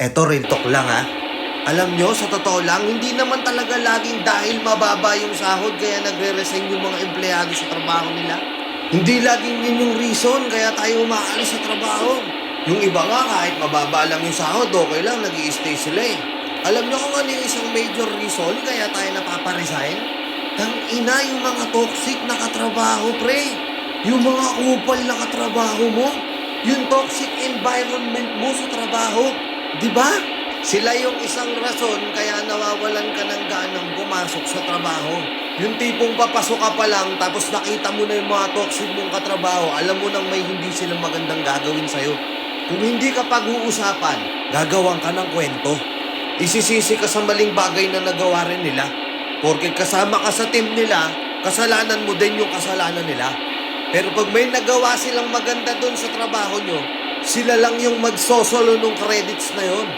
Eto, real talk lang ha. Alam nyo, sa totoo lang, hindi naman talaga laging dahil mababa yung sahod kaya nagre-resign yung mga empleyado sa trabaho nila. Hindi laging yun yung reason kaya tayo umaalis sa trabaho. Yung iba nga kahit mababa lang yung sahod, okay lang, nag stay sila eh. Alam nyo kung ano yung isang major reason kaya tayo napaparesign? Tang-ina yung mga toxic na katrabaho, pre. Yung mga kupal na katrabaho mo. Yung toxic environment mo sa trabaho. Diba? Sila yung isang rason kaya nawawalan ka ng ganang pumasok sa trabaho. Yung tipong papasok ka pa lang tapos nakita mo na yung mga toxic mong katrabaho, alam mo nang may hindi silang magandang gagawin sa'yo. Kung hindi ka pag-uusapan, gagawan ka ng kwento. Isisisi ka sa maling bagay na nagawa rin nila. Porque kasama ka sa team nila, kasalanan mo din yung kasalanan nila. Pero pag may nagawa silang maganda doon sa trabaho nyo, sila lang yung magsosolo ng credits na yon.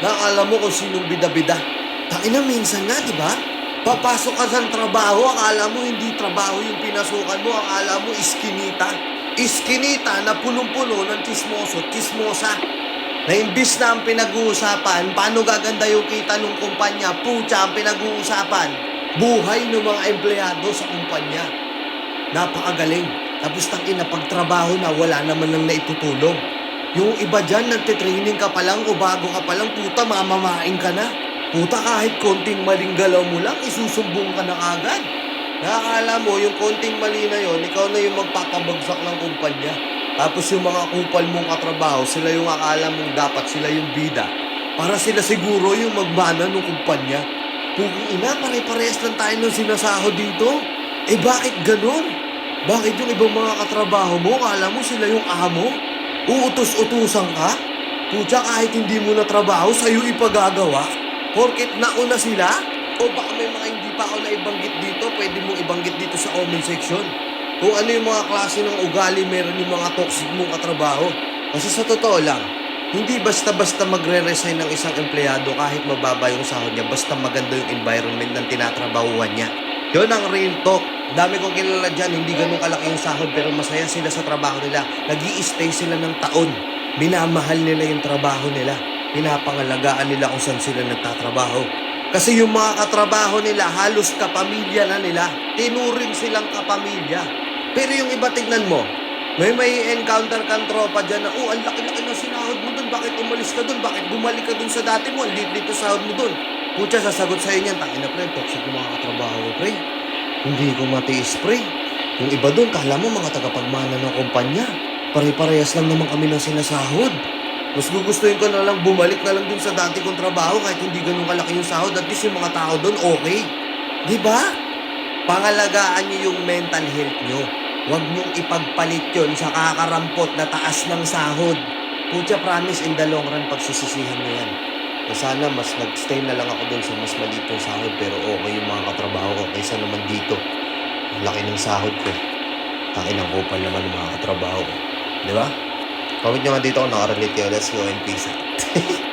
Na alam mo kung sinong bida-bida. Takina minsan nga, di ba? Papasok ka sa trabaho, akala mo hindi trabaho yung pinasukan mo, akala mo iskinita. Iskinita na punong-puno ng chismoso, chismosa. Na imbis na ang pinag-uusapan, paano gaganda yung kita ng kumpanya, putya ang pinag-uusapan, buhay ng mga empleyado sa kumpanya. Napakagaling. Tapos tangina, pagtrabaho na, wala naman nang naitutulong. Yung iba dyan, nagtitraining ka pa lang o bago ka pa lang, puta, mamamain ka na. Puta, kahit konting maling galaw mo lang, isusumbong ka na agad. Nakakala mo, yung konting mali na yon, ikaw na yung magpapabagsak ng kumpanya. Tapos yung mga kupal mong katrabaho, sila yung akala mong dapat sila yung bida. Para sila siguro yung magmana ng kumpanya. Puking ina, pare-parehas lang tayo nung sinasahod dito. Eh bakit ganun? Bakit yung ibang mga katrabaho mo, akala mo sila yung amo? Uutos-utusan ka? Putya, kahit hindi mo na trabaho, sa'yo ipagagawa? Porket nauna sila? O baka may mga hindi pa ako naibanggit dito, pwede mong ibanggit dito sa comment section. Kung ano yung mga klase ng ugali meron yung mga toxic mong katrabaho. Kasi sa totoo lang, hindi basta-basta magre-resign ng isang empleyado kahit mababa yung sahod niya, basta maganda yung environment ng tinatrabahuan niya. Yun ang real talk. Dami kong kilala dyan, hindi ganun kalaki yung sahod pero masaya sila sa trabaho nila. Nag-i-stay sila ng taon. Minamahal nila yung trabaho nila. Pinapangalagaan nila kung saan sila nagtatrabaho. Kasi yung mga katrabaho nila, halos kapamilya na nila. Tinuring silang kapamilya. Pero yung iba tignan mo, may encounter kang tropa dyan na, ang laki-laki ng sinahod mo dun, bakit umalis ka dun, bakit bumalik ka dun sa dati mo, ang liit-liit na sahod mo dun. Putya, sasagot sa'yo niyan, tangina pre, toxic yung mga katrabaho ko pre. Hindi ko matiis pre. Yung iba dun, kala mo mga tagapagmana ng kumpanya. Pare-parehas lang naman kami ng sinasahod. Mas gugustuhin ko na lang bumalik na lang dun sa dati kong trabaho kahit hindi ganun kalaki yung sahod. At least yung mga tao dun, okay. Diba? Pangalagaan nyo yung mental health nyo. Huwag mong ipagpalit yun sa kakarampot na taas ng sahod. Putya, promise in the long run pagsisisihan mo yan. Sana mas nag-stay na lang ako dun sa mas maliit yung sahod pero okay yung mga katrabaho ko kaysa naman dito. Laki ng sahod ko. Takin ang kupal naman ng mga katrabaho ko. Diba? Comment nyo nga dito kung nakarelate kayo. Let's go and peace out.